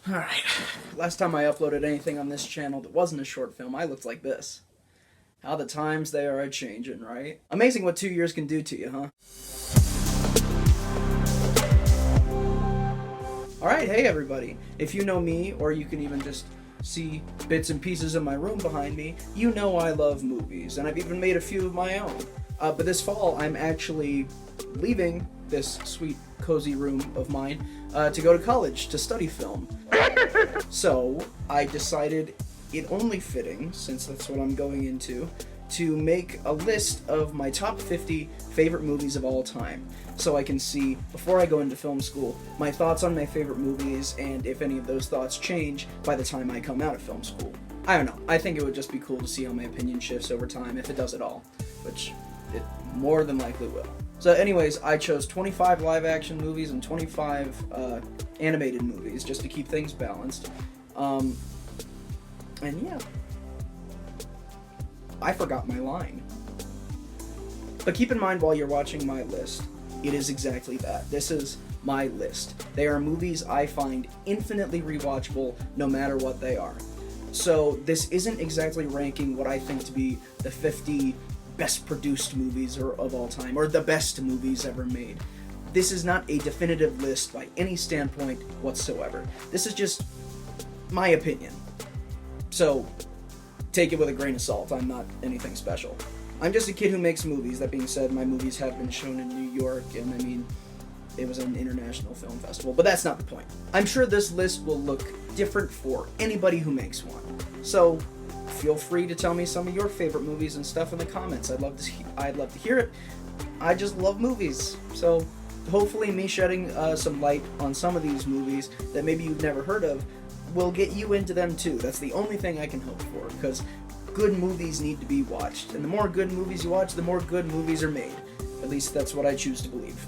Alright, last time I uploaded anything on this channel that wasn't a short film, I looked like this. How the times they are a-changin', right? Amazing what 2 years can do to you, huh? Alright, hey everybody. If you know me, or you can even just see bits and pieces of my room behind me, you know I love movies, and I've even made a few of my own. But this fall, I'm actually leaving this sweet, cozy room of mine to go to college to study film. So, I decided it only fitting, since that's what I'm going into, to make a list of my top 50 favorite movies of all time, so I can see, before I go into film school, my thoughts on my favorite movies, and if any of those thoughts change by the time I come out of film school. I don't know, I think it would just be cool to see how my opinion shifts over time, if it does at all, which it more than likely will. So anyways, I chose 25 live-action movies and 25 animated movies, just to keep things balanced. And yeah. I forgot my line. But keep in mind while you're watching my list, it is exactly that. This is my list. They are movies I find infinitely rewatchable no matter what they are. So this isn't exactly ranking what I think to be the 50 best produced movies of all time, or the best movies ever made. This is not a definitive list by any standpoint whatsoever. This is just my opinion. So, take it with a grain of salt. I'm not anything special. I'm just a kid who makes movies. That being said, my movies have been shown in New York, and I mean, it was an international film festival, but that's not the point. I'm sure this list will look different for anybody who makes one. So, feel free to tell me some of your favorite movies and stuff in the comments. I'd love to hear it. I just love movies. So, hopefully me shedding some light on some of these movies that maybe you've never heard of will get you into them too. That's the only thing I can hope for, because good movies need to be watched. And the more good movies you watch, the more good movies are made. At least that's what I choose to believe.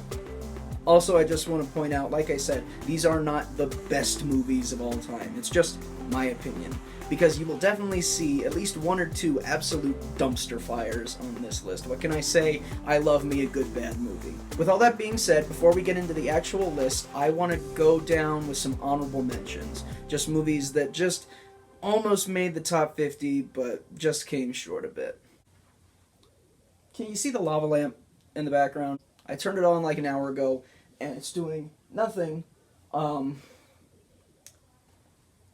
Also, I just want to point out, like I said, these are not the best movies of all time. It's just my opinion. Because you will definitely see at least one or two absolute dumpster fires on this list. What can I say? I love me a good bad movie. With all that being said, before we get into the actual list, I want to go down with some honorable mentions. Just movies that just almost made the top 50, but just came short a bit. Can you see the lava lamp in the background? I turned it on like an hour ago, and it's doing nothing. I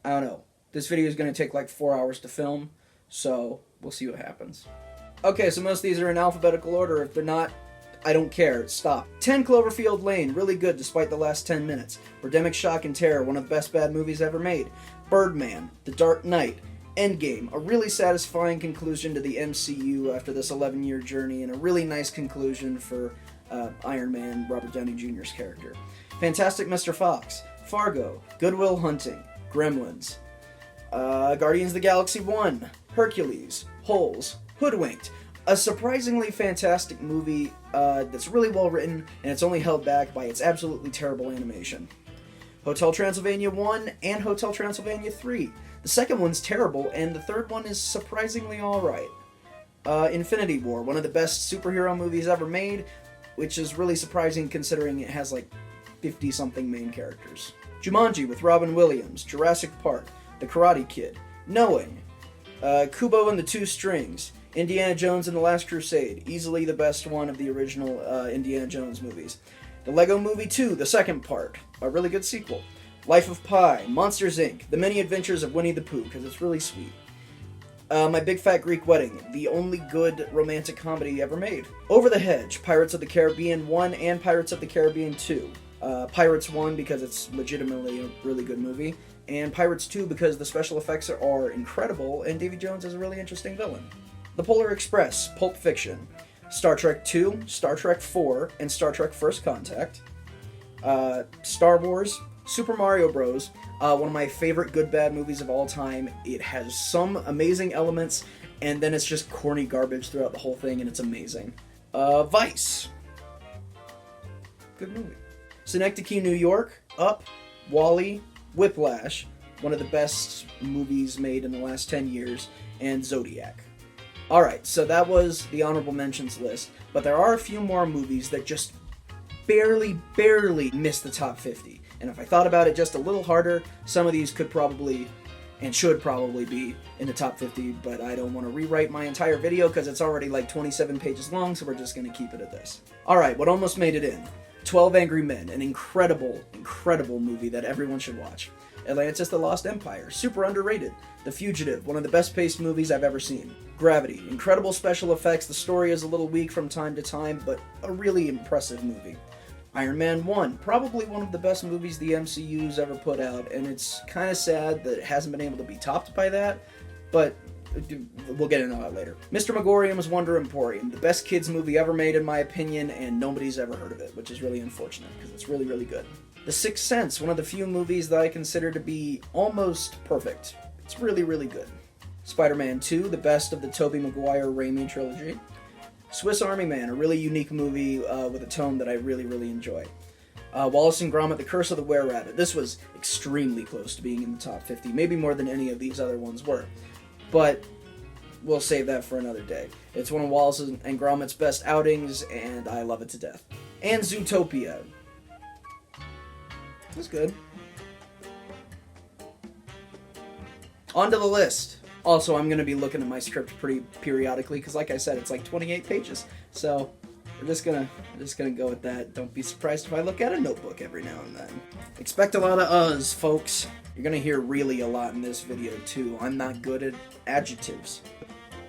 don't know. This video is going to take like 4 hours to film, so we'll see what happens. Okay, so most of these are in alphabetical order. If they're not, I don't care. Stop. 10 Cloverfield Lane, really good despite the last 10 minutes. Birdemic Shock and Terror, one of the best bad movies ever made. Birdman, The Dark Knight, Endgame, a really satisfying conclusion to the MCU after this 11-year journey, and a really nice conclusion for Iron Man, Robert Downey Jr.'s character. Fantastic Mr. Fox, Fargo, Good Will Hunting, Gremlins, Guardians of the Galaxy 1, Hercules, Holes, Hoodwinked, a surprisingly fantastic movie that's really well written, and it's only held back by its absolutely terrible animation. Hotel Transylvania 1 and Hotel Transylvania 3. The second one's terrible, and the third one is surprisingly alright. Infinity War, one of the best superhero movies ever made, which is really surprising considering it has like 50-something main characters. Jumanji with Robin Williams, Jurassic Park, The Karate Kid, Knowing, Kubo and the Two Strings, Indiana Jones and the Last Crusade, easily the best one of the original Indiana Jones movies. The Lego Movie 2, the second part, a really good sequel. Life of Pi, Monsters Inc., The Many Adventures of Winnie the Pooh, because it's really sweet. My Big Fat Greek Wedding, the only good romantic comedy ever made. Over the Hedge, Pirates of the Caribbean 1 and Pirates of the Caribbean 2. Pirates 1 because it's legitimately a really good movie, and Pirates 2 because the special effects are incredible and Davy Jones is a really interesting villain. The Polar Express, Pulp Fiction, Star Trek 2, Star Trek 4, and Star Trek First Contact, Star Wars, Super Mario Bros., one of my favorite good bad movies of all time. It has some amazing elements, and then it's just corny garbage throughout the whole thing, and it's amazing. Vice. Good movie. Synecdoche, New York, Up, Wall-E, Whiplash, one of the best movies made in the last 10 years, and Zodiac. Alright, so that was the honorable mentions list, but there are a few more movies that just barely miss the top 50. And if I thought about it just a little harder, some of these could probably and should probably be in the top 50, but I don't want to rewrite my entire video because it's already like 27 pages long, so we're just going to keep it at this. Alright, what almost made it in? 12 Angry Men, an incredible, incredible movie that everyone should watch. Atlantis: The Lost Empire, super underrated. The Fugitive, one of the best paced movies I've ever seen. Gravity, incredible special effects, the story is a little weak from time to time, but a really impressive movie. Iron Man 1, probably one of the best movies the MCU's ever put out, and it's kind of sad that it hasn't been able to be topped by that, but we'll get into that later. Mr. Megorium's Wonder Emporium, the best kids movie ever made in my opinion, and nobody's ever heard of it, which is really unfortunate, because it's really, really good. The Sixth Sense, one of the few movies that I consider to be almost perfect. It's really, really good. Spider-Man 2, the best of the Tobey Maguire Raimi trilogy. Swiss Army Man, a really unique movie with a tone that I really, really enjoy. Wallace and Gromit: The Curse of the Were-Rabbit. This was extremely close to being in the top 50, maybe more than any of these other ones were. But we'll save that for another day. It's one of Wallace and Gromit's best outings, and I love it to death. And Zootopia. It was good. On to the list. Also, I'm going to be looking at my script pretty periodically, because like I said, it's like 28 pages. So, we're just gonna go with that. Don't be surprised if I look at a notebook every now and then. Expect a lot of uhs, folks. You're gonna hear really a lot in this video, too. I'm not good at adjectives.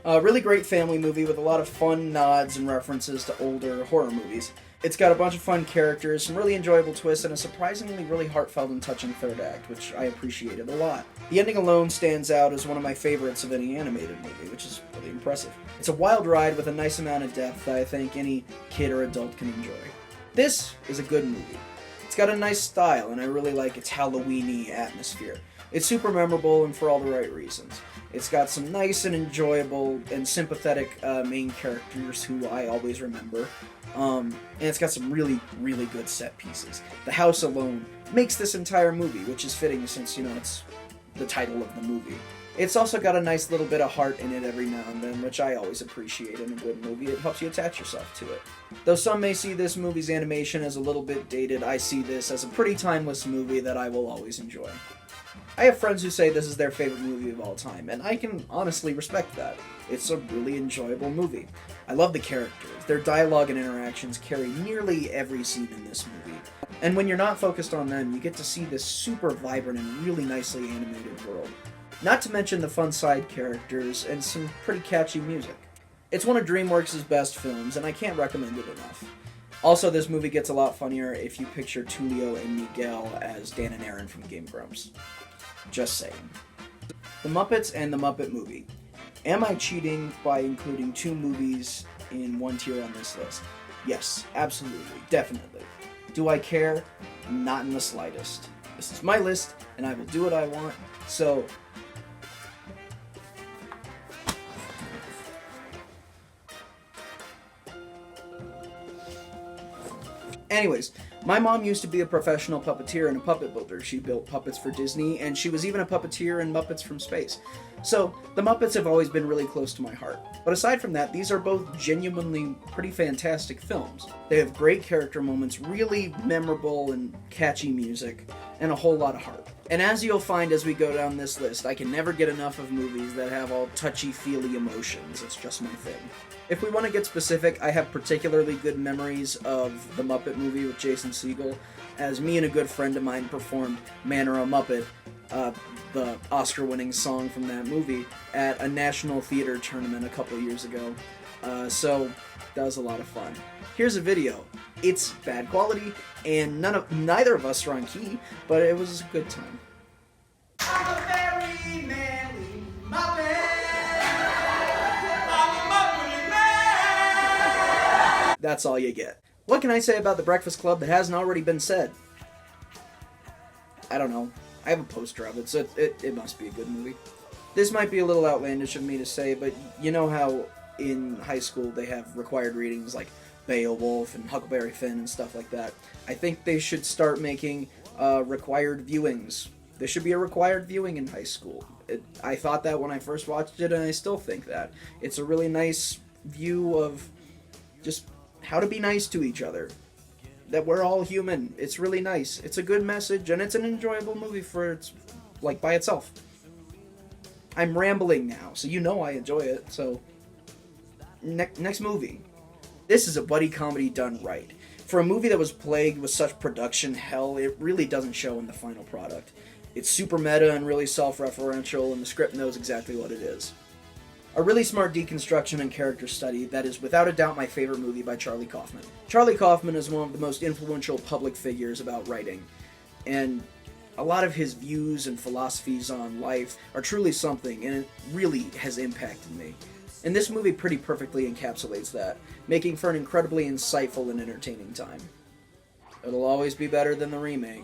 Really great family movie with a lot of fun nods and references to older horror movies. It's got a bunch of fun characters, some really enjoyable twists, and a surprisingly really heartfelt and touching third act, which I appreciated a lot. The ending alone stands out as one of my favorites of any animated movie, which is really impressive. It's a wild ride with a nice amount of depth that I think any kid or adult can enjoy. This is a good movie. It's got a nice style, and I really like its Halloween-y atmosphere. It's super memorable and for all the right reasons. It's got some nice and enjoyable and sympathetic main characters who I always remember. And it's got some really, really good set pieces. The house alone makes this entire movie, which is fitting since, it's the title of the movie. It's also got a nice little bit of heart in it every now and then, which I always appreciate in a good movie. It helps you attach yourself to it. Though some may see this movie's animation as a little bit dated, I see this as a pretty timeless movie that I will always enjoy. I have friends who say this is their favorite movie of all time, and I can honestly respect that. It's a really enjoyable movie. I love the characters. Their dialogue and interactions carry nearly every scene in this movie. And when you're not focused on them, you get to see this super vibrant and really nicely animated world. Not to mention the fun side characters and some pretty catchy music. It's one of DreamWorks' best films, and I can't recommend it enough. Also, this movie gets a lot funnier if you picture Tulio and Miguel as Dan and Aaron from Game Grumps. Just saying. The Muppets and the Muppet Movie. Am I cheating by including two movies in one tier on this list? Yes, absolutely, definitely. Do I care? Not in the slightest. This is my list, and I will do what I want, so... Anyways, my mom used to be a professional puppeteer and a puppet builder. She built puppets for Disney, and she was even a puppeteer in Muppets from Space. So, the Muppets have always been really close to my heart. But aside from that, these are both genuinely pretty fantastic films. They have great character moments, really memorable and catchy music, and a whole lot of heart. And as you'll find as we go down this list, I can never get enough of movies that have all touchy-feely emotions. It's just my thing. If we want to get specific, I have particularly good memories of the Muppet Movie with Jason Segel, as me and a good friend of mine performed Man or a Muppet, the Oscar-winning song from that movie, at a National Theater tournament a couple years ago. So that was a lot of fun. Here's a video. It's bad quality, and neither of us are on key, but it was a good time. I'm a very manly Muppet. I'm a Muppet man. That's all you get. What can I say about The Breakfast Club that hasn't already been said? I don't know. I have a poster of it, so it must be a good movie. This might be a little outlandish of me to say, but you know how in high school they have required readings like Beowulf and Huckleberry Finn and stuff like that? I think they should start making required viewings. There should be a required viewing in high school. I thought that when I first watched it, and I still think that. It's a really nice view of just how to be nice to each other. that we're all human. It's really nice. It's a good message, and it's an enjoyable movie for its, like, by itself. I'm rambling now, so you know I enjoy it. So, next movie. This is a buddy comedy done right. For a movie that was plagued with such production hell, it really doesn't show in the final product. It's super meta and really self-referential, and the script knows exactly what it is. A really smart deconstruction and character study that is without a doubt my favorite movie by Charlie Kaufman. Charlie Kaufman is one of the most influential public figures about writing, and a lot of his views and philosophies on life are truly something, and it really has impacted me. And this movie pretty perfectly encapsulates that, making for an incredibly insightful and entertaining time. It'll always be better than the remake.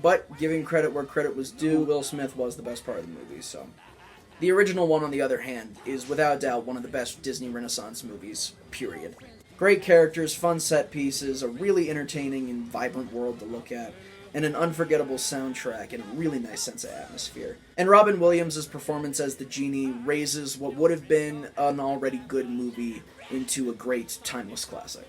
But, giving credit where credit was due, Will Smith was the best part of the movie, so. The original one, on the other hand, is without doubt one of the best Disney Renaissance movies, period. Great characters, fun set pieces, a really entertaining and vibrant world to look at, and an unforgettable soundtrack and a really nice sense of atmosphere. And Robin Williams' performance as the genie raises what would have been an already good movie into a great, timeless classic.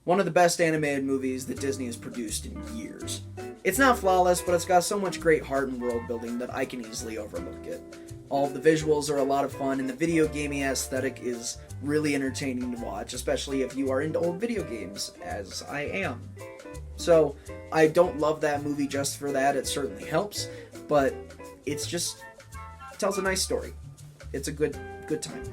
One of the best animated movies that Disney has produced in years. It's not flawless, but it's got so much great heart and world building that I can easily overlook it. All of the visuals are a lot of fun, and the video gamey aesthetic is really entertaining to watch, especially if you are into old video games, as I am. So, I don't love that movie just for that, it certainly helps, but it tells a nice story. It's a good time.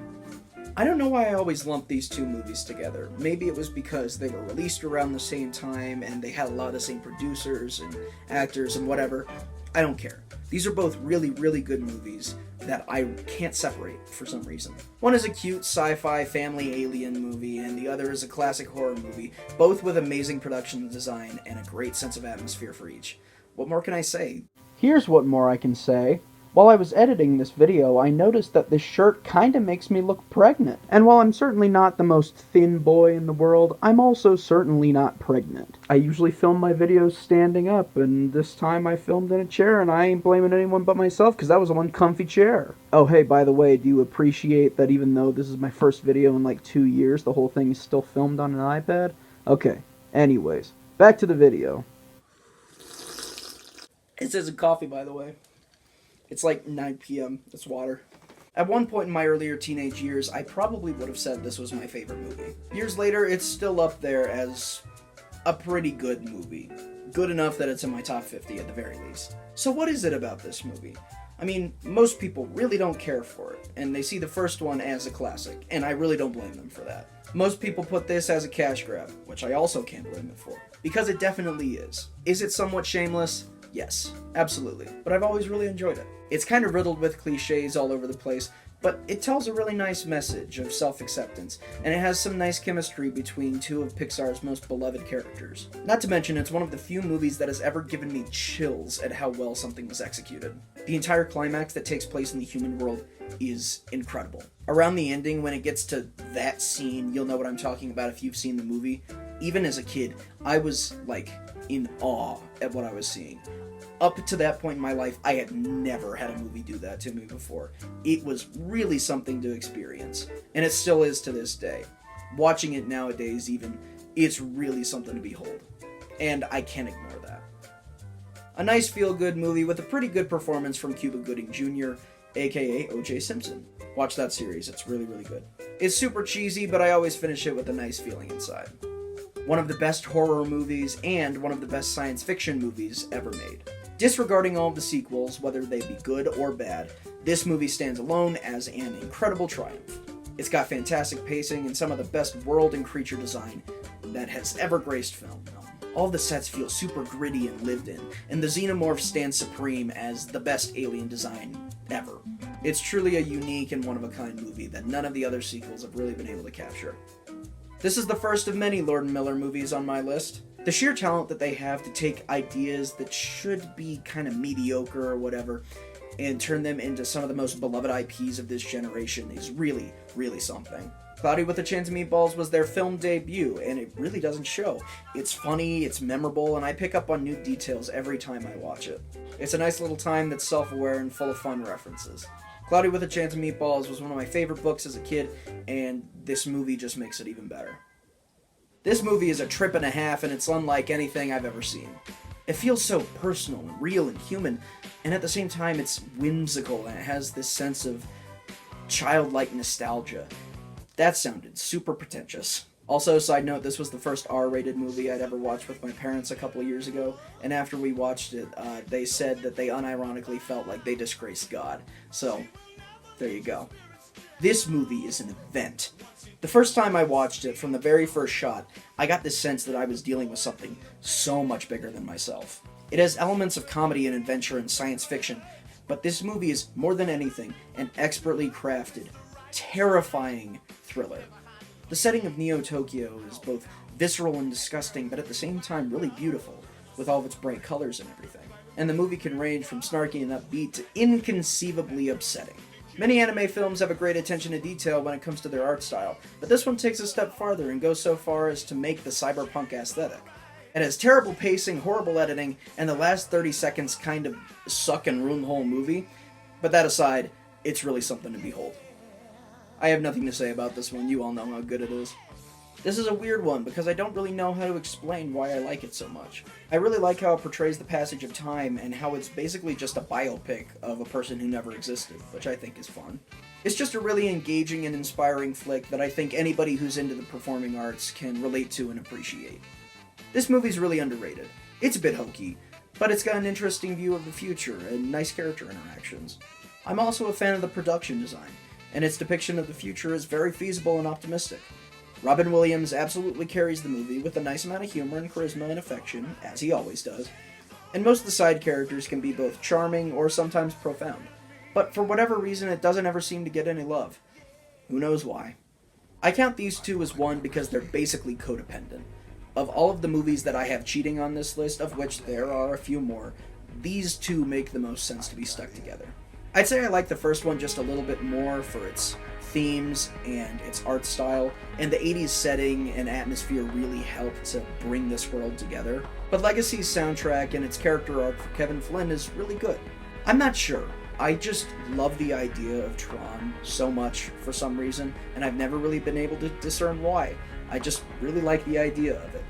I don't know why I always lump these two movies together. Maybe it was because they were released around the same time, and they had a lot of the same producers and actors and whatever. I don't care. These are both really, really good movies that I can't separate for some reason. One is a cute sci-fi family alien movie, and the other is a classic horror movie, both with amazing production design and a great sense of atmosphere for each. What more can I say? Here's what more I can say. While I was editing this video, I noticed that this shirt kinda makes me look pregnant. And while I'm certainly not the most thin boy in the world, I'm also certainly not pregnant. I usually film my videos standing up, and this time I filmed in a chair, and I ain't blaming anyone but myself, because that was one comfy chair. Oh hey, by the way, do you appreciate that even though this is my first video in like 2 years, the whole thing is still filmed on an iPad? Okay, anyways, back to the video. This isn't coffee, by the way. It's like 9 p.m. It's water. At one point in my earlier teenage years, I probably would have said this was my favorite movie. Years later, it's still up there as a pretty good movie. Good enough that it's in my top 50 at the very least. So what is it about this movie? I mean, most people really don't care for it, and they see the first one as a classic, and I really don't blame them for that. Most people put this as a cash grab, which I also can't blame it for, because it definitely is. Is it somewhat shameless? Yes, absolutely, but I've always really enjoyed it. It's kind of riddled with cliches all over the place, but it tells a really nice message of self-acceptance, and it has some nice chemistry between two of Pixar's most beloved characters. Not to mention, it's one of the few movies that has ever given me chills at how well something was executed. The entire climax that takes place in the human world is incredible. Around the ending, when it gets to that scene, you'll know what I'm talking about if you've seen the movie. Even as a kid, I was, like, in awe at what I was seeing. Up to that point in my life, I had never had a movie do that to me before. It was really something to experience, and it still is to this day. Watching it nowadays even, it's really something to behold, and I can't ignore that. A nice feel-good movie with a pretty good performance from Cuba Gooding Jr., aka O.J. Simpson. Watch that series, it's really, really good. It's super cheesy, but I always finish it with a nice feeling inside. One of the best horror movies and one of the best science fiction movies ever made. Disregarding all of the sequels, whether they be good or bad, this movie stands alone as an incredible triumph. It's got fantastic pacing and some of the best world and creature design that has ever graced film. All the sets feel super gritty and lived in, and the Xenomorph stands supreme as the best alien design ever. It's truly a unique and one-of-a-kind movie that none of the other sequels have really been able to capture. This is the first of many Lord & Miller movies on my list. The sheer talent that they have to take ideas that should be kind of mediocre or whatever and turn them into some of the most beloved IPs of this generation is really, really something. Cloudy with a Chance of Meatballs was their film debut, and it really doesn't show. It's funny, it's memorable, and I pick up on new details every time I watch it. It's a nice little time that's self-aware and full of fun references. Cloudy with a Chance of Meatballs was one of my favorite books as a kid, and this movie just makes it even better. This movie is a trip and a half, and it's unlike anything I've ever seen. It feels so personal and real and human, and at the same time it's whimsical, and it has this sense of childlike nostalgia. That sounded super pretentious. Also, side note, this was the first R-rated movie I'd ever watched with my parents a couple of years ago, and after we watched it, they said that they unironically felt like they disgraced God. So, there you go. This movie is an event. The first time I watched it, from the very first shot, I got this sense that I was dealing with something so much bigger than myself. It has elements of comedy and adventure and science fiction, but this movie is, more than anything, an expertly crafted, terrifying thriller. The setting of Neo-Tokyo is both visceral and disgusting, but at the same time really beautiful, with all of its bright colors and everything. And the movie can range from snarky and upbeat to inconceivably upsetting. Many anime films have a great attention to detail when it comes to their art style, but this one takes a step farther and goes so far as to make the cyberpunk aesthetic. It has terrible pacing, horrible editing, and the last 30 seconds kind of suck and ruin the whole movie, but that aside, it's really something to behold. I have nothing to say about this one, you all know how good it is. This is a weird one because I don't really know how to explain why I like it so much. I really like how it portrays the passage of time and how it's basically just a biopic of a person who never existed, which I think is fun. It's just a really engaging and inspiring flick that I think anybody who's into the performing arts can relate to and appreciate. This movie's really underrated. It's a bit hokey, but it's got an interesting view of the future and nice character interactions. I'm also a fan of the production design, and its depiction of the future is very feasible and optimistic. Robin Williams absolutely carries the movie with a nice amount of humor and charisma and affection, as he always does, and most of the side characters can be both charming or sometimes profound, but for whatever reason it doesn't ever seem to get any love. Who knows why? I count these two as one because they're basically codependent. Of all of the movies that I have cheating on this list, of which there are a few more, these two make the most sense to be stuck together. I'd say I like the first one just a little bit more for its themes and its art style, and the 80s setting and atmosphere really helped to bring this world together. But Legacy's soundtrack and its character arc for Kevin Flynn is really good. I'm not sure. I just love the idea of Tron so much for some reason, and I've never really been able to discern why. I just really like the idea of it.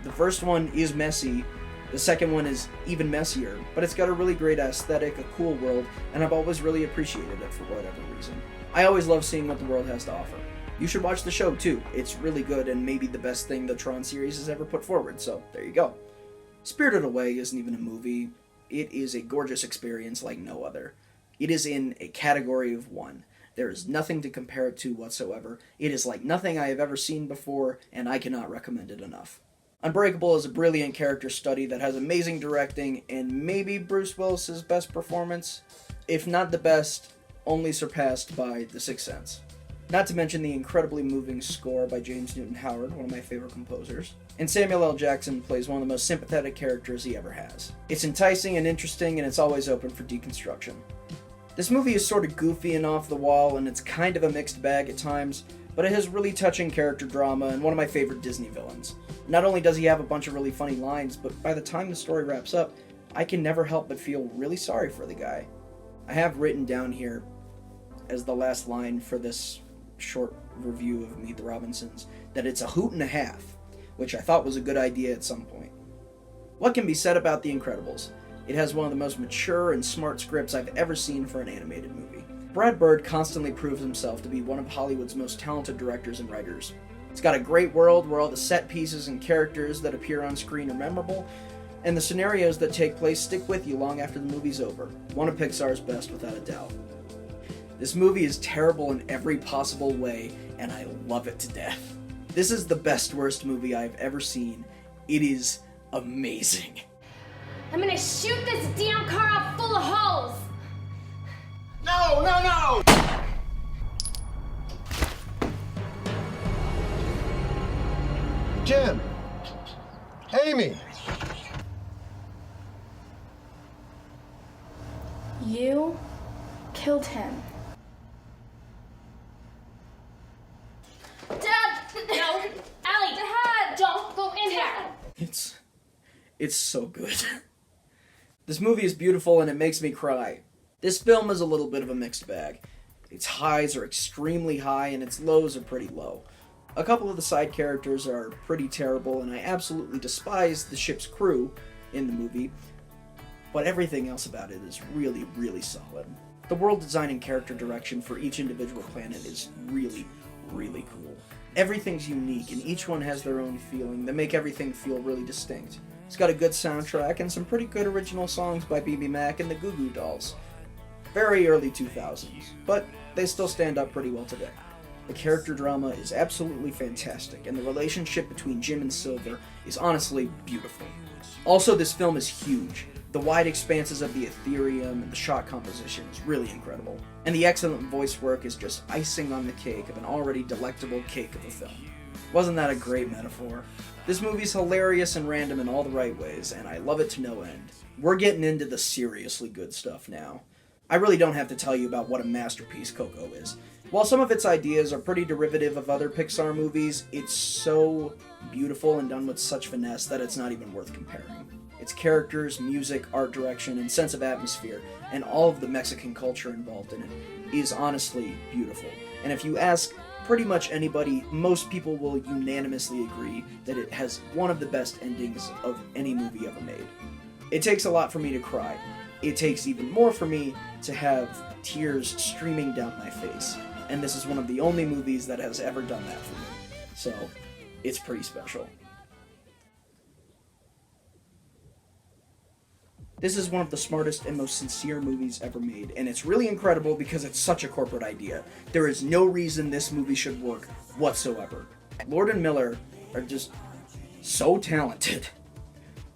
The first one is messy, the second one is even messier, but it's got a really great aesthetic, a cool world, and I've always really appreciated it for whatever reason. I always love seeing what the world has to offer. You should watch the show too. It's really good and maybe the best thing the Tron series has ever put forward, so there you go. Spirited Away isn't even a movie. It is a gorgeous experience like no other. It is in a category of one. There is nothing to compare it to whatsoever. It is like nothing I have ever seen before, and I cannot recommend it enough. Unbreakable is a brilliant character study that has amazing directing and maybe Bruce Willis's best performance, if not the best, only surpassed by The Sixth Sense. Not to mention the incredibly moving score by James Newton Howard, one of my favorite composers. And Samuel L. Jackson plays one of the most sympathetic characters he ever has. It's enticing and interesting, and it's always open for deconstruction. This movie is sort of goofy and off the wall, and it's kind of a mixed bag at times, but it has really touching character drama and one of my favorite Disney villains. Not only does he have a bunch of really funny lines, but by the time the story wraps up, I can never help but feel really sorry for the guy. I have written down here, as the last line for this short review of Meet the Robinsons, that it's a hoot and a half, which I thought was a good idea at some point. What can be said about The Incredibles? It has one of the most mature and smart scripts I've ever seen for an animated movie. Brad Bird constantly proves himself to be one of Hollywood's most talented directors and writers. It's got a great world where all the set pieces and characters that appear on screen are memorable, and the scenarios that take place stick with you long after the movie's over. One of Pixar's best, without a doubt. This movie is terrible in every possible way, and I love it to death. This is the best worst movie I've ever seen. It is amazing. I'm gonna shoot this damn car out full of holes! No, no, no! Jim! Amy! You killed him. Dad! No! Allie! Dad! Don't go in there! It's so good. This movie is beautiful and it makes me cry. This film is a little bit of a mixed bag. Its highs are extremely high and its lows are pretty low. A couple of the side characters are pretty terrible, and I absolutely despise the ship's crew in the movie, but everything else about it is really, really solid. The world design and character direction for each individual planet is really, really cool. Everything's unique, and each one has their own feeling that make everything feel really distinct. It's got a good soundtrack and some pretty good original songs by BB and the Goo Goo Dolls. Very early 2000s, but they still stand up pretty well today. The character drama is absolutely fantastic, and the relationship between Jim and Silver is honestly beautiful. Also, this film is huge. The wide expanses of the Ethereum and the shot composition is really incredible. And the excellent voice work is just icing on the cake of an already delectable cake of a film. Wasn't that a great metaphor? This movie's hilarious and random in all the right ways, and I love it to no end. We're getting into the seriously good stuff now. I really don't have to tell you about what a masterpiece Coco is. While some of its ideas are pretty derivative of other Pixar movies, it's so beautiful and done with such finesse that it's not even worth comparing. Its characters, music, art direction, and sense of atmosphere, and all of the Mexican culture involved in it, is honestly beautiful. And if you ask pretty much anybody, most people will unanimously agree that it has one of the best endings of any movie ever made. It takes a lot for me to cry. It takes even more for me to have tears streaming down my face. And this is one of the only movies that has ever done that for me. So, it's pretty special. This is one of the smartest and most sincere movies ever made, and it's really incredible because it's such a corporate idea. There is no reason this movie should work whatsoever. Lord and Miller are just so talented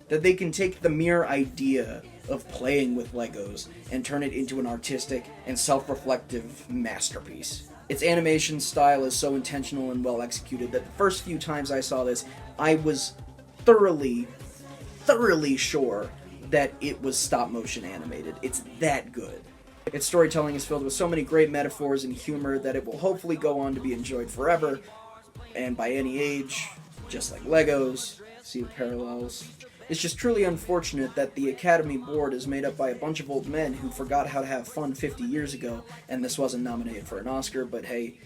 that they can take the mere idea of playing with Legos and turn it into an artistic and self-reflective masterpiece. Its animation style is so intentional and well executed that the first few times I saw this, I was thoroughly sure that it was stop-motion animated. It's that good. Its storytelling is filled with so many great metaphors and humor that it will hopefully go on to be enjoyed forever, and by any age, just like Legos. See the parallels? It's just truly unfortunate that the Academy Board is made up by a bunch of old men who forgot how to have fun 50 years ago, and this wasn't nominated for an Oscar, but hey.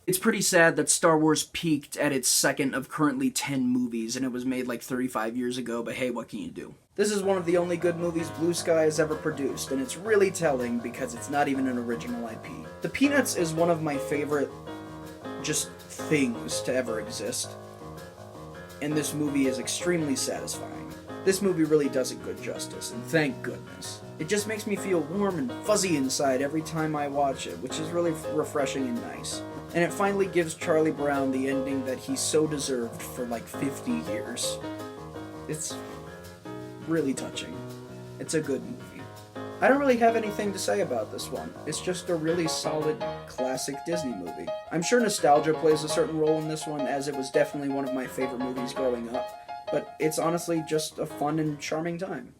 It's pretty sad that Star Wars peaked at its second of currently 10 movies, and it was made like 35 years ago, but hey, what can you do? This is one of the only good movies Blue Sky has ever produced, and it's really telling because it's not even an original IP. The Peanuts is one of my favorite just things to ever exist, and this movie is extremely satisfying. This movie really does it good justice, and thank goodness. It just makes me feel warm and fuzzy inside every time I watch it, which is really refreshing and nice. And it finally gives Charlie Brown the ending that he so deserved for like 50 years. It's really touching. It's a good movie. I don't really have anything to say about this one. It's just a really solid, classic Disney movie. I'm sure nostalgia plays a certain role in this one, as it was definitely one of my favorite movies growing up, but it's honestly just a fun and charming time.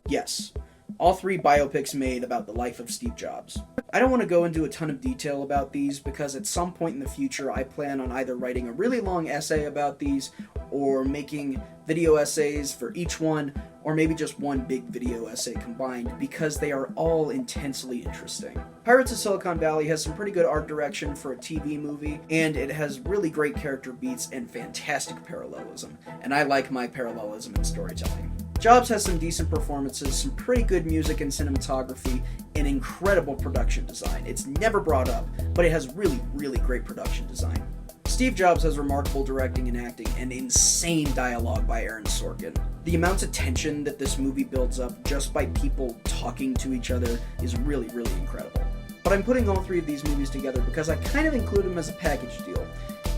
Yes, all 3 biopics made about the life of Steve Jobs. I don't want to go into a ton of detail about these because at some point in the future I plan on either writing a really long essay about these or making video essays for each one, or maybe just one big video essay combined, because they are all intensely interesting. Pirates of Silicon Valley has some pretty good art direction for a TV movie, and it has really great character beats and fantastic parallelism, and I like my parallelism in storytelling. Jobs has some decent performances, some pretty good music and cinematography, and incredible production design. It's never brought up, but it has really, really great production design. Steve Jobs has remarkable directing and acting, and insane dialogue by Aaron Sorkin. The amounts of tension that this movie builds up just by people talking to each other is really, really incredible. But I'm putting all 3 of these movies together because I kind of include them as a package deal,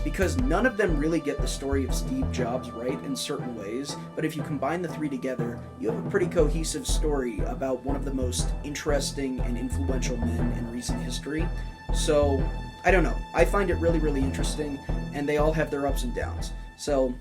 because none of them really get the story of Steve Jobs right in certain ways, but if you combine the 3 together, you have a pretty cohesive story about one of the most interesting and influential men in recent history. So, I don't know. I find it really, really interesting, and they all have their ups and downs. So,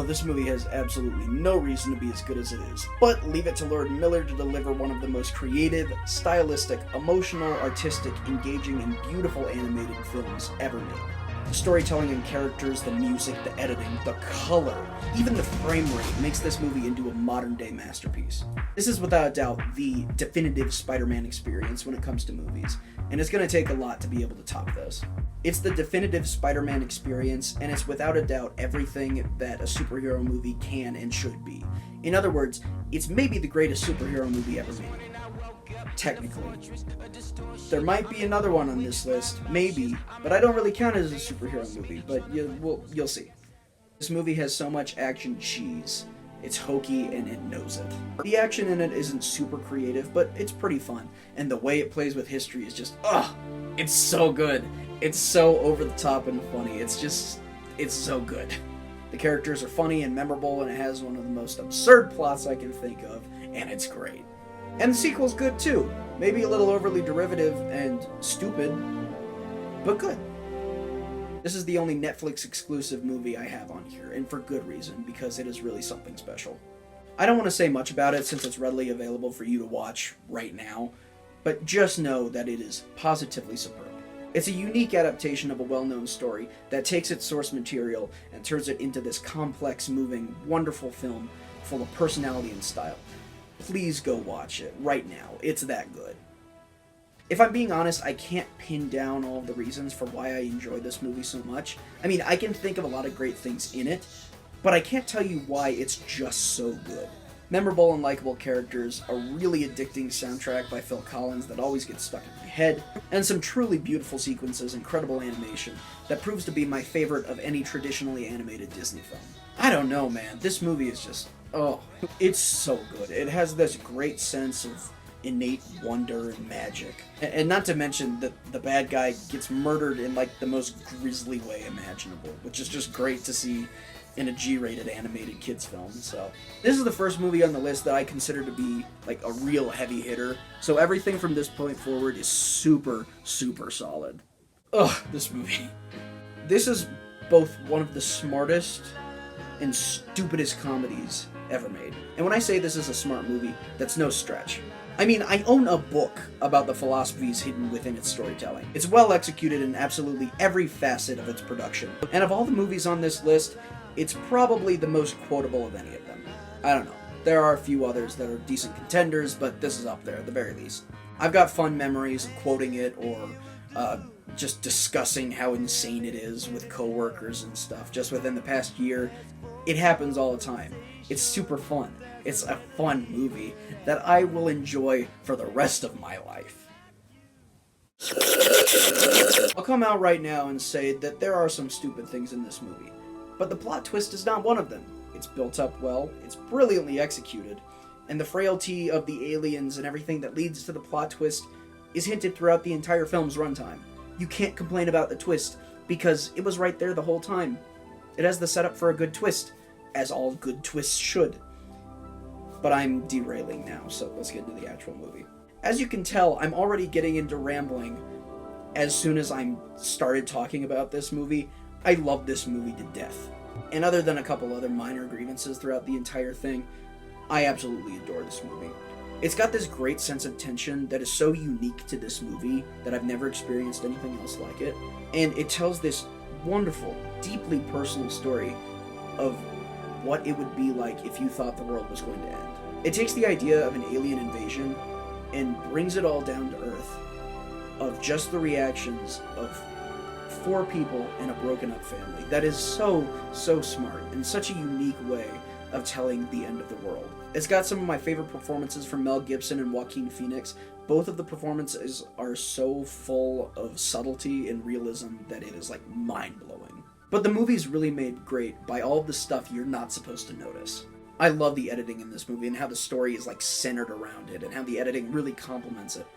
this movie has absolutely no reason to be as good as it is. But leave it to Lord Miller to deliver one of the most creative, stylistic, emotional, artistic, engaging, and beautiful animated films ever made. The storytelling and characters, the music, the editing, the color, even the frame rate makes this movie into a modern-day masterpiece. This is without a doubt the definitive Spider-Man experience when it comes to movies, and it's going to take a lot to be able to top this. It's the definitive Spider-Man experience, and it's without a doubt everything that a superhero movie can and should be. In other words, it's maybe the greatest superhero movie ever made. Technically. There might be another one on this list, maybe, but I don't really count it as a superhero movie, but you'll see. This movie has so much action cheese. It's hokey and it knows it. The action in it isn't super creative, but it's pretty fun, and the way it plays with history is just, it's so good. It's so over the top and funny. It's so good. The characters are funny and memorable, and it has one of the most absurd plots I can think of, and it's great. And the sequel's good too. Maybe a little overly derivative and stupid, but good. This is the only Netflix exclusive movie I have on here, and for good reason, because it is really something special. I don't want to say much about it since it's readily available for you to watch right now, but just know that it is positively superb. It's a unique adaptation of a well-known story that takes its source material and turns it into this complex, moving, wonderful film full of personality and style. Please go watch it right now. It's that good. If I'm being honest, I can't pin down all of the reasons for why I enjoy this movie so much. I mean, I can think of a lot of great things in it, but I can't tell you why it's just so good. Memorable and likable characters, a really addicting soundtrack by Phil Collins that always gets stuck in my head, and some truly beautiful sequences, incredible animation that proves to be my favorite of any traditionally animated Disney film. I don't know, man. This movie is just, it's so good. It has this great sense of innate wonder and magic. And not to mention that the bad guy gets murdered in like the most grisly way imaginable, which is just great to see in a G-rated animated kids film. So this is the first movie on the list that I consider to be like a real heavy hitter. So everything from this point forward is super, super solid. This movie. This is both one of the smartest and stupidest comedies ever made. And when I say this is a smart movie, that's no stretch. I mean, I own a book about the philosophies hidden within its storytelling. It's well executed in absolutely every facet of its production. And of all the movies on this list, it's probably the most quotable of any of them. I don't know. There are a few others that are decent contenders, but this is up there at the very least. I've got fun memories of quoting it or just discussing how insane it is with coworkers and stuff just within the past year. It happens all the time. It's super fun. It's a fun movie that I will enjoy for the rest of my life. I'll come out right now and say that there are some stupid things in this movie, but the plot twist is not one of them. It's built up well, it's brilliantly executed, and the frailty of the aliens and everything that leads to the plot twist is hinted throughout the entire film's runtime. You can't complain about the twist, because it was right there the whole time. It has the setup for a good twist, as all good twists should. But I'm derailing now, so let's get into the actual movie. As you can tell, I'm already getting into rambling as soon as I started talking about this movie. I love this movie to death. And other than a couple other minor grievances throughout the entire thing, I absolutely adore this movie. It's got this great sense of tension that is so unique to this movie that I've never experienced anything else like it. And it tells this wonderful, deeply personal story of what it would be like if you thought the world was going to end. It takes the idea of an alien invasion and brings it all down to earth of just the reactions of 4 people in a broken up family. That is so, so smart and such a unique way of telling the end of the world. It's got some of my favorite performances from Mel Gibson and Joaquin Phoenix. Both of the performances are so full of subtlety and realism that it is like mind-blowing. But the movie's really made great by all of the stuff you're not supposed to notice. I love the editing in this movie and how the story is like centered around it and how the editing really complements it.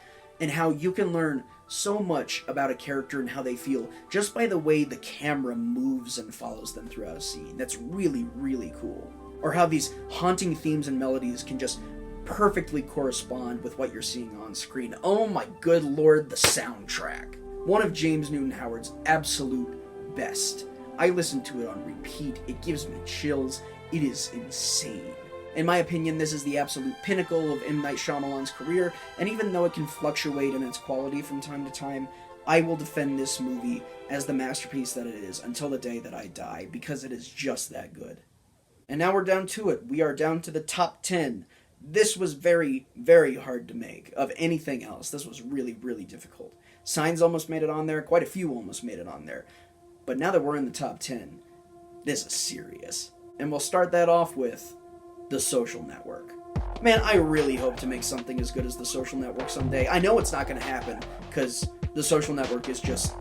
And how you can learn so much about a character and how they feel just by the way the camera moves and follows them throughout a scene. That's really, really cool. Or how these haunting themes and melodies can just perfectly correspond with what you're seeing on screen. Oh my good lord, the soundtrack. One of James Newton Howard's absolute best. I listen to it on repeat. It gives me chills. It is insane. In my opinion, this is the absolute pinnacle of M. Night Shyamalan's career, and even though it can fluctuate in its quality from time to time, I will defend this movie as the masterpiece that it is until the day that I die, because it is just that good. And now we're down to it. We are down to the top 10. This was very, very hard to make of anything else. This was really, really difficult. Signs almost made it on there. Quite a few almost made it on there. But now that we're in the top 10, this is serious. And we'll start that off with The Social Network. Man, I really hope to make something as good as The Social Network someday. I know it's not going to happen, because The Social Network is just...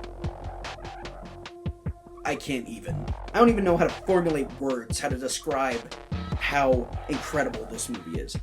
I can't even. I don't even know how to formulate words, how to describe how incredible this movie is.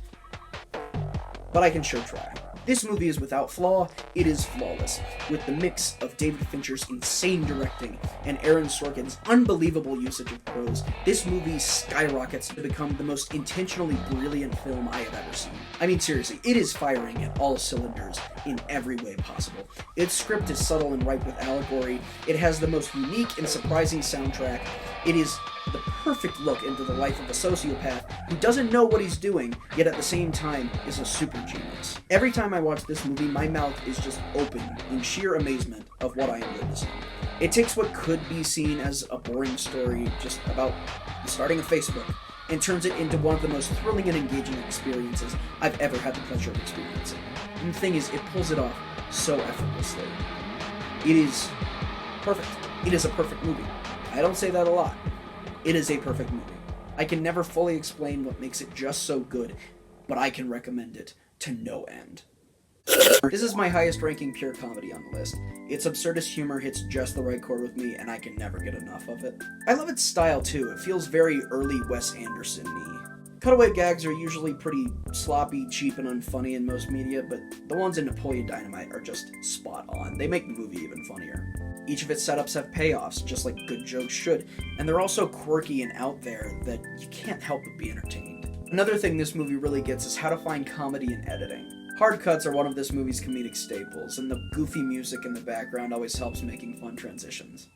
But I can sure try. This movie is without flaw, it is flawless. With the mix of David Fincher's insane directing and Aaron Sorkin's unbelievable usage of prose, this movie skyrockets to become the most intentionally brilliant film I have ever seen. I mean, seriously, it is firing at all cylinders in every way possible. Its script is subtle and ripe with allegory, it has the most unique and surprising soundtrack, it is the perfect look into the life of a sociopath who doesn't know what he's doing, yet at the same time is a super genius. Every time I watch this movie, my mouth is just open in sheer amazement of what I am witnessing. It takes what could be seen as a boring story just about starting a Facebook and turns it into one of the most thrilling and engaging experiences I've ever had the pleasure of experiencing. And the thing is, it pulls it off so effortlessly. It is perfect. It is a perfect movie. I don't say that a lot. It is a perfect movie. I can never fully explain what makes it just so good, but I can recommend it to no end. This is my highest ranking pure comedy on the list. Its absurdist humor hits just the right chord with me, and I can never get enough of it. I love its style too. It feels very early Wes Anderson-y. Cutaway gags are usually pretty sloppy, cheap, and unfunny in most media, but the ones in Napoleon Dynamite are just spot on. They make the movie even funnier. Each of its setups have payoffs, just like good jokes should, and they're also quirky and out there that you can't help but be entertained. Another thing this movie really gets is how to find comedy in editing. Hard cuts are one of this movie's comedic staples, and the goofy music in the background always helps making fun transitions.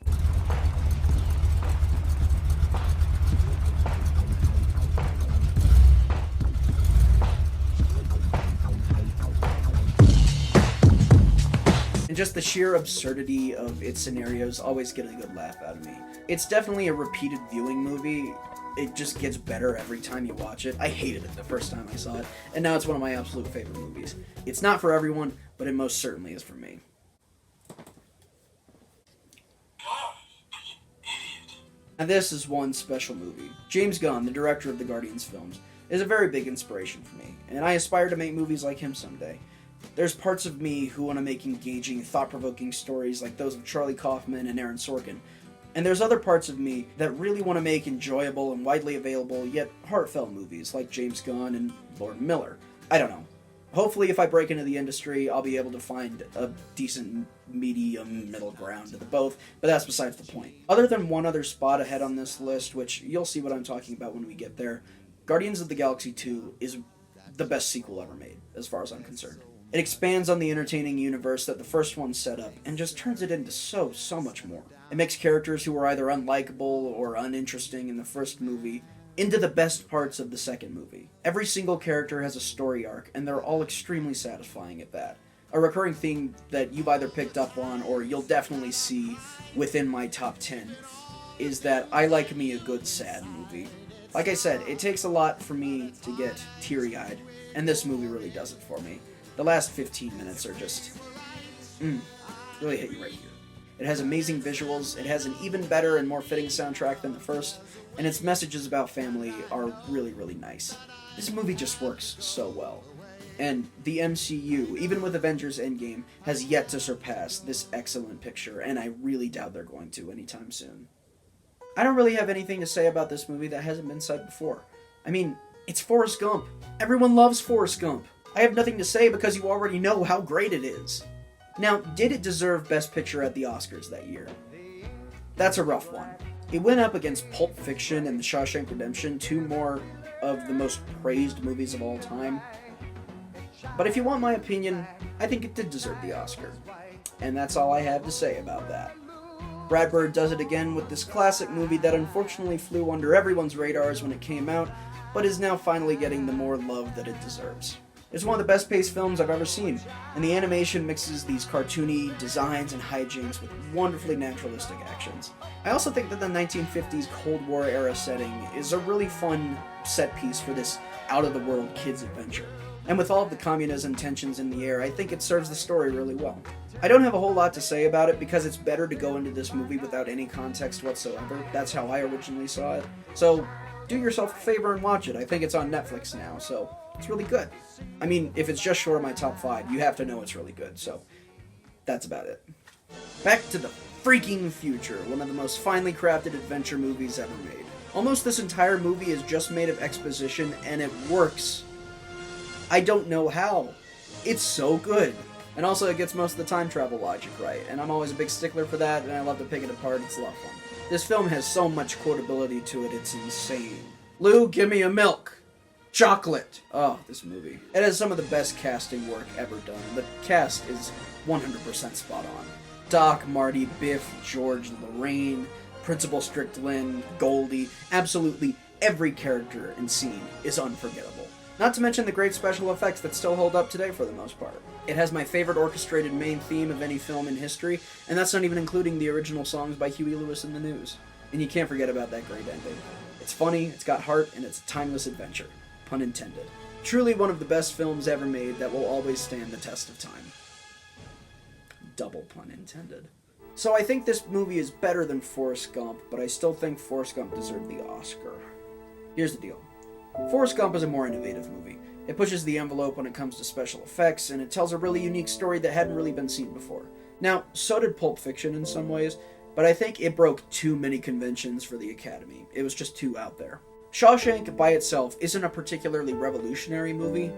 And just the sheer absurdity of its scenarios always get a good laugh out of me. It's definitely a repeated viewing movie. It just gets better every time you watch it. I hated it the first time I saw it, and now it's one of my absolute favorite movies. It's not for everyone, but it most certainly is for me. And this is one special movie. James Gunn, the director of the Guardians films, is a very big inspiration for me, and I aspire to make movies like him someday. There's parts of me who want to make engaging, thought-provoking stories like those of Charlie Kaufman and Aaron Sorkin, and there's other parts of me that really want to make enjoyable and widely available yet heartfelt movies like James Gunn and Lord Miller. I don't know. Hopefully if I break into the industry, I'll be able to find a decent medium middle ground to the both, but that's besides the point. Other than one other spot ahead on this list, which you'll see what I'm talking about when we get there, Guardians of the Galaxy 2 is the best sequel ever made, as far as I'm concerned. It expands on the entertaining universe that the first one set up, and just turns it into so much more. It makes characters who were either unlikable or uninteresting in the first movie into the best parts of the second movie. Every single character has a story arc, and they're all extremely satisfying at that. A recurring theme that you've either picked up on or you'll definitely see within my top 10 is that I like me a good sad movie. Like I said, it takes a lot for me to get teary-eyed, and this movie really does it for me. The last 15 minutes are just, really hit you right here. It has amazing visuals, it has an even better and more fitting soundtrack than the first, and its messages about family are really nice. This movie just works so well. And the MCU, even with Avengers Endgame, has yet to surpass this excellent picture, and I really doubt they're going to anytime soon. I don't really have anything to say about this movie that hasn't been said before. I mean, it's Forrest Gump. Everyone loves Forrest Gump. I have nothing to say because you already know how great it is. Now, did it deserve Best Picture at the Oscars that year? That's a rough one. It went up against Pulp Fiction and The Shawshank Redemption, two more of the most praised movies of all time. But if you want my opinion, I think it did deserve the Oscar. And that's all I have to say about that. Brad Bird does it again with this classic movie that unfortunately flew under everyone's radars when it came out, but is now finally getting the more love that it deserves. It's one of the best paced films I've ever seen, and the animation mixes these cartoony designs and hijinks with wonderfully naturalistic actions. I also think that the 1950s Cold War era setting is a really fun set piece for this out-of-the-world kids adventure. And with all of the communism tensions in the air, I think it serves the story really well. I don't have a whole lot to say about it because it's better to go into this movie without any context whatsoever. That's how I originally saw it. So, do yourself a favor and watch it. I think it's on Netflix now, so it's really good. I mean, if it's just short of my top 5, you have to know it's really good, so that's about it. Back to the freaking future, one of the most finely crafted adventure movies ever made. Almost this entire movie is just made of exposition, and it works. I don't know how. It's so good. And also it gets most of the time travel logic right, and I'm always a big stickler for that, and I love to pick it apart. It's a lot of fun. This film has so much quotability to it, it's insane. Lou, give me a milk. Chocolate. Oh, this movie. It has some of the best casting work ever done. The cast is 100% spot on. Doc, Marty, Biff, George, Lorraine, Principal Strickland, Goldie, absolutely every character and scene is unforgettable. Not to mention the great special effects that still hold up today for the most part. It has my favorite orchestrated main theme of any film in history, and that's not even including the original songs by Huey Lewis and the News. And you can't forget about that great ending. It's funny, it's got heart, and it's a timeless adventure. Pun intended. Truly one of the best films ever made that will always stand the test of time. Double pun intended. So I think this movie is better than Forrest Gump, but I still think Forrest Gump deserved the Oscar. Here's the deal. Forrest Gump is a more innovative movie. It pushes the envelope when it comes to special effects, and it tells a really unique story that hadn't really been seen before. Now, so did Pulp Fiction in some ways, but I think it broke too many conventions for the Academy. It was just too out there. Shawshank by itself isn't a particularly revolutionary movie,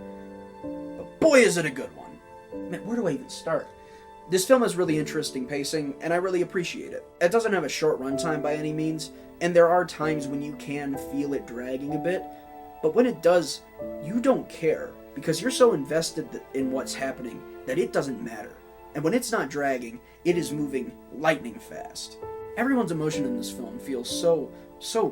but boy is it a good one. Man, where do I even start? This film has really interesting pacing, and I really appreciate it. It doesn't have a short runtime by any means, and there are times when you can feel it dragging a bit, but when it does, you don't care, because you're so invested in what's happening that it doesn't matter. And when it's not dragging, it is moving lightning fast. Everyone's emotion in this film feels so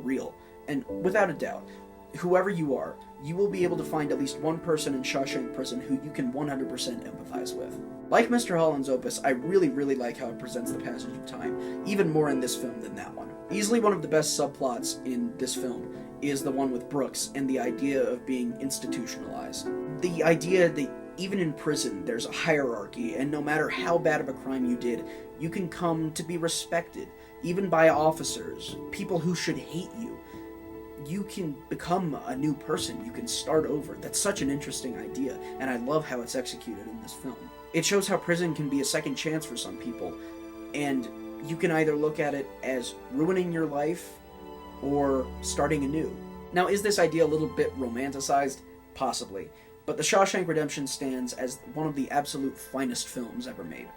real, and without a doubt, whoever you are, you will be able to find at least one person in Shawshank Prison who you can 100% empathize with. Like Mr. Holland's opus, I really like how it presents the passage of time, even more in this film than that one. Easily one of the best subplots in this film is the one with Brooks and the idea of being institutionalized. The idea that even in prison, there's a hierarchy, and no matter how bad of a crime you did, you can come to be respected, even by officers, people who should hate you. You can become a new person, you can start over. That's such an interesting idea, and I love how it's executed in this film. It shows how prison can be a second chance for some people, and you can either look at it as ruining your life or starting anew. Now, is this idea a little bit romanticized? Possibly. But The Shawshank Redemption stands as one of the absolute finest films ever made.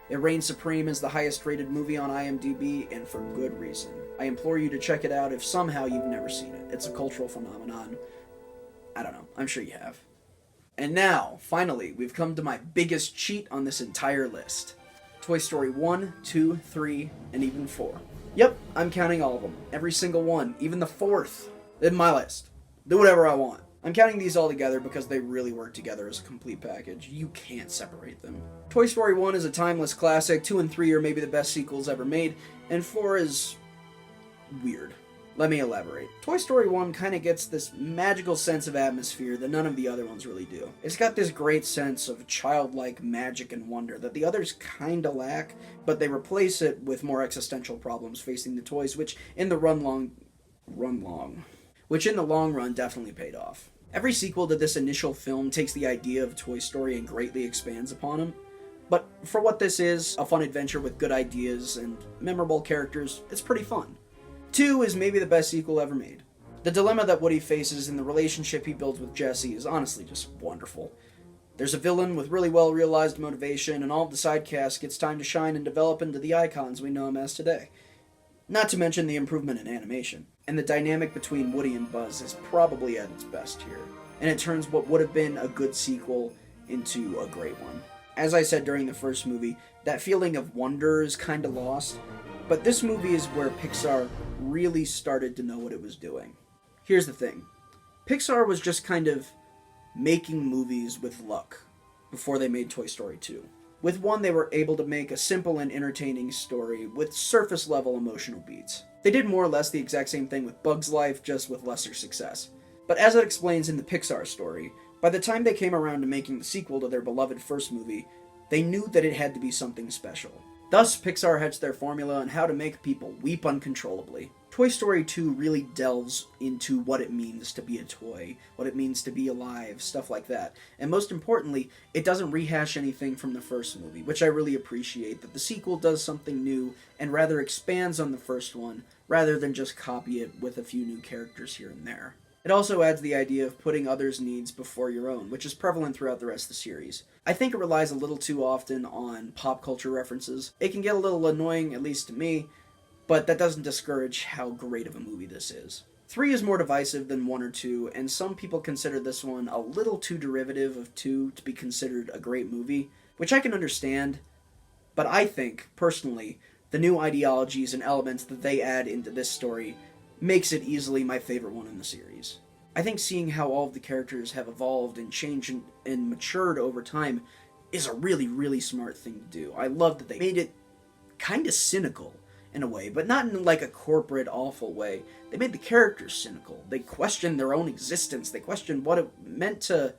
It reigns supreme as the highest rated movie on IMDb, and for good reason. I implore you to check it out if somehow you've never seen it. It's a cultural phenomenon. I don't know, I'm sure you have. And now, finally, we've come to my biggest cheat on this entire list. Toy Story 1, 2, 3, and even 4. Yep, I'm counting all of them. Every single one, even the 4th. In my list. Do whatever I want. I'm counting these all together because they really work together as a complete package. You can't separate them. Toy Story 1 is a timeless classic, 2 and 3 are maybe the best sequels ever made, and 4 is weird. Let me elaborate. Toy Story 1 kind of gets this magical sense of atmosphere that none of the other ones really do. It's got this great sense of childlike magic and wonder that the others kinda lack, but they replace it with more existential problems facing the toys, which in the long run definitely paid off. Every sequel to this initial film takes the idea of Toy Story and greatly expands upon them. But for what this is, a fun adventure with good ideas and memorable characters, it's pretty fun. 2 is maybe the best sequel ever made. The dilemma that Woody faces and the relationship he builds with Jessie is honestly just wonderful. There's a villain with really well realized motivation, and all of the side cast gets time to shine and develop into the icons we know him as today. Not to mention the improvement in animation. And the dynamic between Woody and Buzz is probably at its best here. And it turns what would have been a good sequel into a great one. As I said during the first movie, that feeling of wonder is kinda lost, but this movie is where Pixar really started to know what it was doing. Here's the thing. Pixar was just kind of making movies with luck before they made Toy Story 2. With 1, they were able to make a simple and entertaining story with surface-level emotional beats. They did more or less the exact same thing with Bug's Life, just with lesser success. But as it explains in the Pixar story, by the time they came around to making the sequel to their beloved first movie, they knew that it had to be something special. Thus, Pixar hatched their formula on how to make people weep uncontrollably. Toy Story 2 really delves into what it means to be a toy, what it means to be alive, stuff like that. And most importantly, it doesn't rehash anything from the first movie, which I really appreciate, that the sequel does something new and rather expands on the first one, rather than just copy it with a few new characters here and there. It also adds the idea of putting others' needs before your own, which is prevalent throughout the rest of the series. I think it relies a little too often on pop culture references. It can get a little annoying, at least to me, but that doesn't discourage how great of a movie this is. 3 is more divisive than 1 or 2, and some people consider this one a little too derivative of 2 to be considered a great movie, which I can understand, but I think, personally, the new ideologies and elements that they add into this story makes it easily my favorite one in the series. I think seeing how all of the characters have evolved and changed and matured over time is a really, really smart thing to do. I love that they made it kind of cynical in a way, but not in like a corporate, awful way. They made the characters cynical. They questioned their own existence. They questioned what it meant to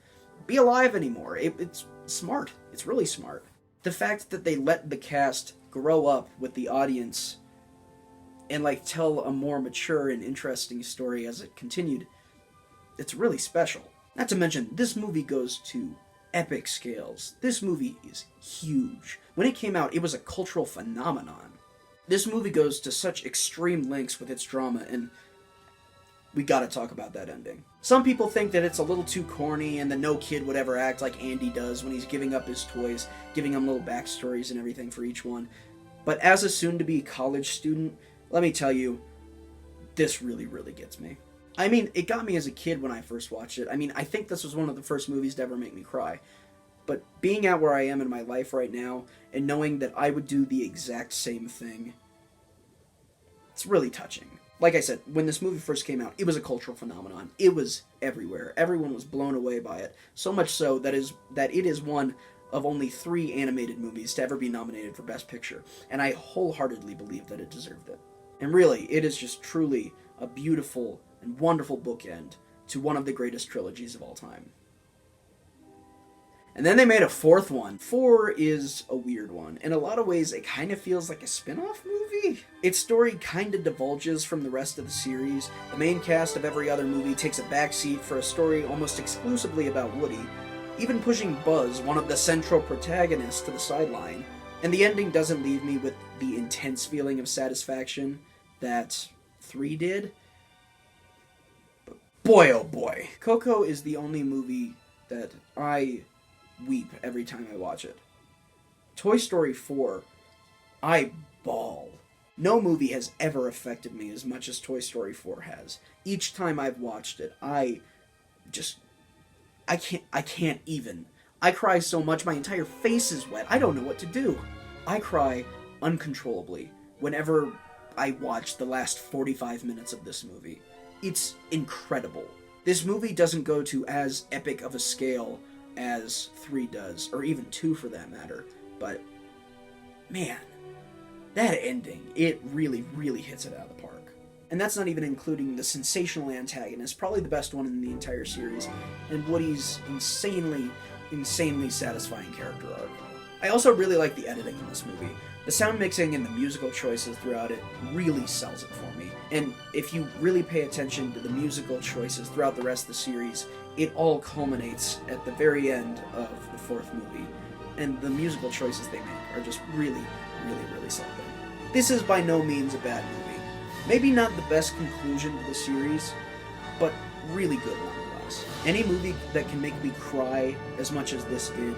be alive anymore. It's smart. It's really smart. The fact that they let the cast grow up with the audience and like tell a more mature and interesting story as it continued, it's really special. Not to mention, this movie goes to epic scales. This movie is huge. When it came out, it was a cultural phenomenon. This movie goes to such extreme lengths with its drama, and we gotta talk about that ending. Some people think that it's a little too corny and that no kid would ever act like Andy does when he's giving up his toys, giving them little backstories and everything for each one. But as a soon-to-be college student, let me tell you, this really, really gets me. I mean, it got me as a kid when I first watched it. I mean, I think this was one of the first movies to ever make me cry. But being at where I am in my life right now, and knowing that I would do the exact same thing, it's really touching. Like I said, when this movie first came out, it was a cultural phenomenon. It was everywhere. Everyone was blown away by it. So much so that it is one of only 3 animated movies to ever be nominated for Best Picture. And I wholeheartedly believe that it deserved it. And really, it is just truly a beautiful and wonderful bookend to one of the greatest trilogies of all time. And then they made a 4th one. 4 is a weird one. In a lot of ways, it kind of feels like a spin-off movie. Its story kind of divulges from the rest of the series. The main cast of every other movie takes a backseat for a story almost exclusively about Woody, even pushing Buzz, one of the central protagonists, to the sideline. And the ending doesn't leave me with the intense feeling of satisfaction that 3 did. But boy, oh boy. Coco is the only movie that I weep every time I watch it. Toy Story 4, I bawl. No movie has ever affected me as much as Toy Story 4 has. Each time I've watched it, I can't even. I cry so much my entire face is wet. I don't know what to do. I cry uncontrollably whenever I watch the last 45 minutes of this movie. It's incredible. This movie doesn't go to as epic of a scale as 3 does, or even 2 for that matter, but man, that ending, it really, really hits it out of the park. And that's not even including the sensational antagonist, probably the best one in the entire series, and Woody's insanely satisfying character arc. I also really like the editing in this movie. The sound mixing and the musical choices throughout it really sells it for me. And if you really pay attention to the musical choices throughout the rest of the series, it all culminates at the very end of the 4th movie. And the musical choices they make are just really, really, really something. This is by no means a bad movie. Maybe not the best conclusion to the series, but really good nonetheless. Any movie that can make me cry as much as this did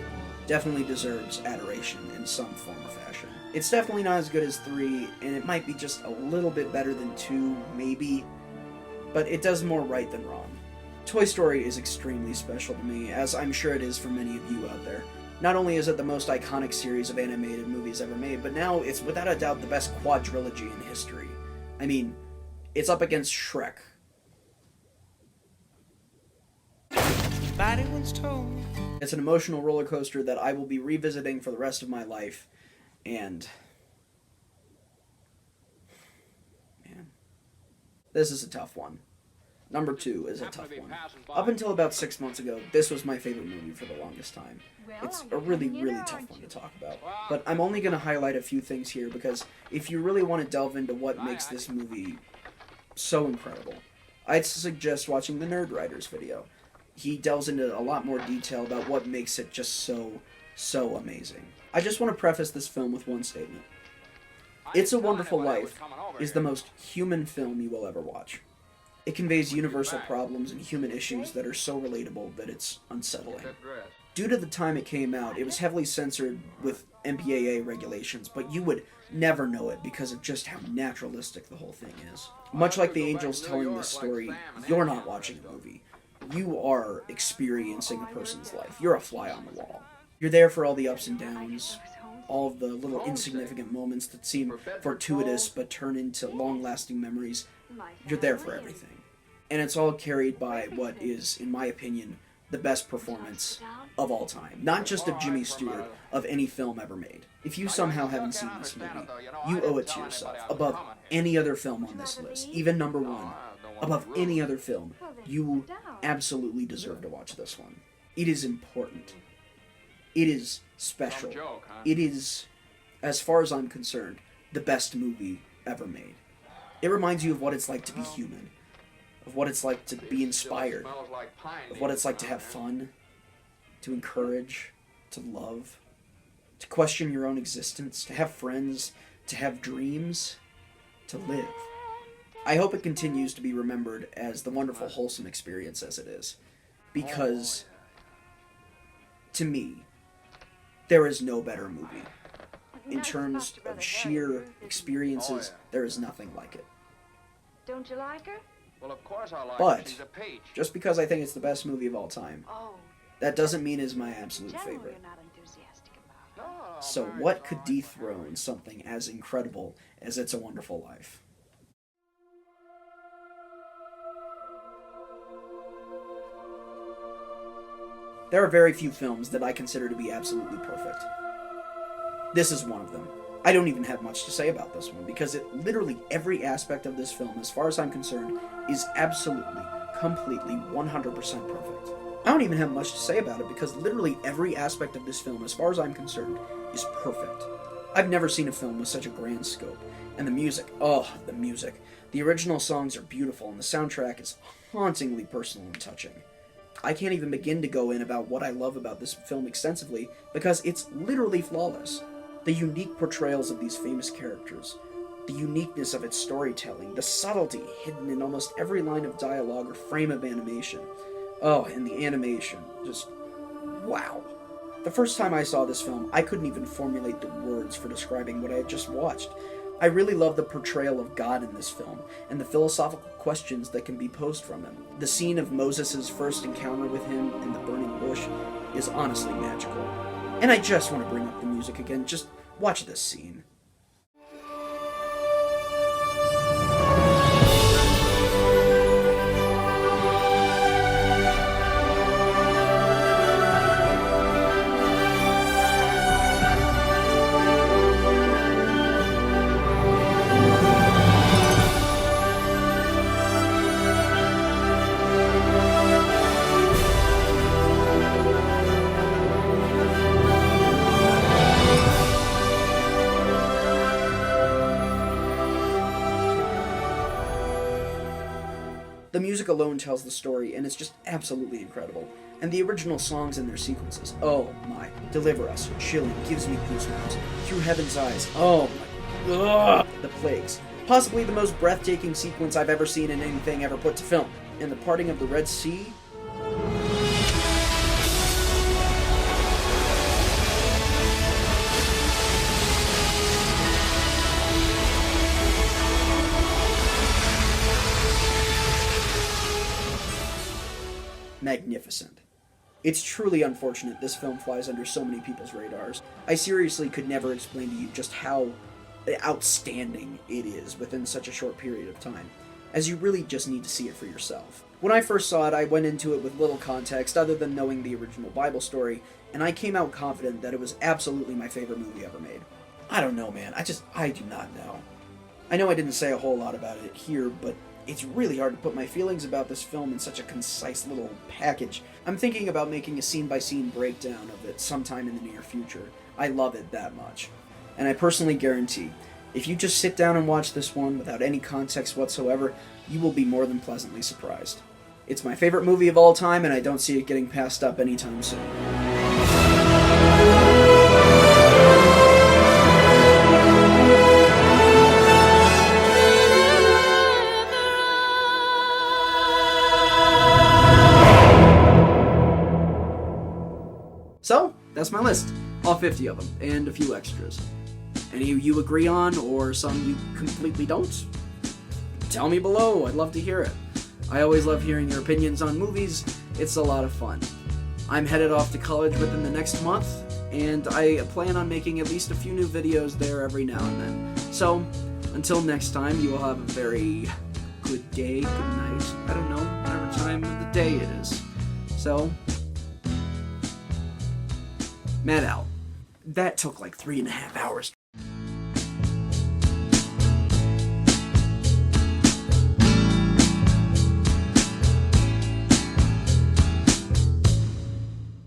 definitely deserves adoration in some form or fashion. It's definitely not as good as 3, and it might be just a little bit better than 2, maybe, but it does more right than wrong. Toy Story is extremely special to me, as I'm sure it is for many of you out there. Not only is it the most iconic series of animated movies ever made, but now it's without a doubt the best quadrilogy in history. I mean, it's up against Shrek. somebody once told me. It's an emotional roller coaster that I will be revisiting for the rest of my life, and man, this is a tough one. Number 2 is a tough one. Up until about 6 months ago, this was my favorite movie for the longest time. It's a really, really tough one to talk about. But I'm only going to highlight a few things here, because if you really want to delve into what makes this movie so incredible, I'd suggest watching the Nerd Writers video. He delves into a lot more detail about what makes it just so amazing. I just want to preface this film with one statement. It's a Wonderful Life is the most human film you will ever watch. It conveys universal problems and human issues that are so relatable that it's unsettling. Due to the time it came out, it was heavily censored with MPAA regulations, but you would never know it because of just how naturalistic the whole thing is. Much like the angels telling this story, you're not watching a movie. You are experiencing a person's life. You're a fly on the wall. You're there for all the ups and downs, all of the little insignificant moments that seem fortuitous but turn into long-lasting memories. You're there for everything. And it's all carried by what is, in my opinion, the best performance of all time. Not just of Jimmy Stewart, of any film ever made. If you somehow haven't seen this movie, you owe it to yourself. Above any other film on this list, even number 1, above any other film, you absolutely deserve to watch this one. It is important. It is special. It is, as far as I'm concerned, the best movie ever made. It reminds you of what it's like to be human, of what it's like to be inspired, of what it's like to have fun, to encourage, to love, to question your own existence, to have friends, to have dreams, to live. I hope it continues to be remembered as the wonderful, wholesome experience as it is, because, to me, there is no better movie. In terms of sheer experiences, there is nothing like it. Don't you like her? Well, of course I like her. But, She's a peach. just because I think it's the best movie of all time, Oh, that doesn't mean it's my absolute generally favorite. you're not enthusiastic about her. No, So very what could sorry. dethrone something as incredible as It's a Wonderful Life? There are very few films that I consider to be absolutely perfect. This is one of them. I don't even have much to say about this one, because literally every aspect of this film, as far as I'm concerned, is absolutely, completely, 100% perfect. I don't even have much to say about it, because literally every aspect of this film, as far as I'm concerned, is perfect. I've never seen a film with such a grand scope. And the music, oh, the music. The original songs are beautiful, and the soundtrack is hauntingly personal and touching. I can't even begin to go in about what I love about this film extensively, because it's literally flawless. The unique portrayals of these famous characters, the uniqueness of its storytelling, the subtlety hidden in almost every line of dialogue or frame of animation. Oh, and the animation, just wow. The first time I saw this film, I couldn't even formulate the words for describing what I had just watched. I really love the portrayal of God in this film, and the philosophical questions that can be posed from him. The scene of Moses' first encounter with him in the burning bush is honestly magical. And I just want to bring up the music again, just watch this scene. The music alone tells the story, and it's just absolutely incredible. And the original songs and their sequences, oh my, Deliver Us, Chilling, Gives Me Goosebumps, Through Heaven's Eyes, oh my, ugh, The Plagues, possibly the most breathtaking sequence I've ever seen in anything ever put to film. And the parting of the Red Sea, magnificent. It's truly unfortunate this film flies under so many people's radars. I seriously could never explain to you just how outstanding it is within such a short period of time. as you really just need to see it for yourself. When I first saw it, I went into it with little context other than knowing the original Bible story, and I came out confident that it was absolutely my favorite movie ever made. I don't know, man. I do not know. I know I didn't say a whole lot about it here, but it's really hard to put my feelings about this film in such a concise little package. I'm thinking about making a scene-by-scene breakdown of it sometime in the near future. I love it that much. And I personally guarantee, if you just sit down and watch this one without any context whatsoever, you will be more than pleasantly surprised. It's my favorite movie of all time, and I don't see it getting passed up anytime soon. So, that's my list. All 50 of them, and a few extras. Any you agree on, or some you completely don't? Tell me below, I'd love to hear it. I always love hearing your opinions on movies, it's a lot of fun. I'm headed off to college within the next month, and I plan on making at least a few new videos there every now and then. So, until next time, you will have a very good day, good night, I don't know, whatever time of the day it is. So, Matt out. That took like 3.5 hours.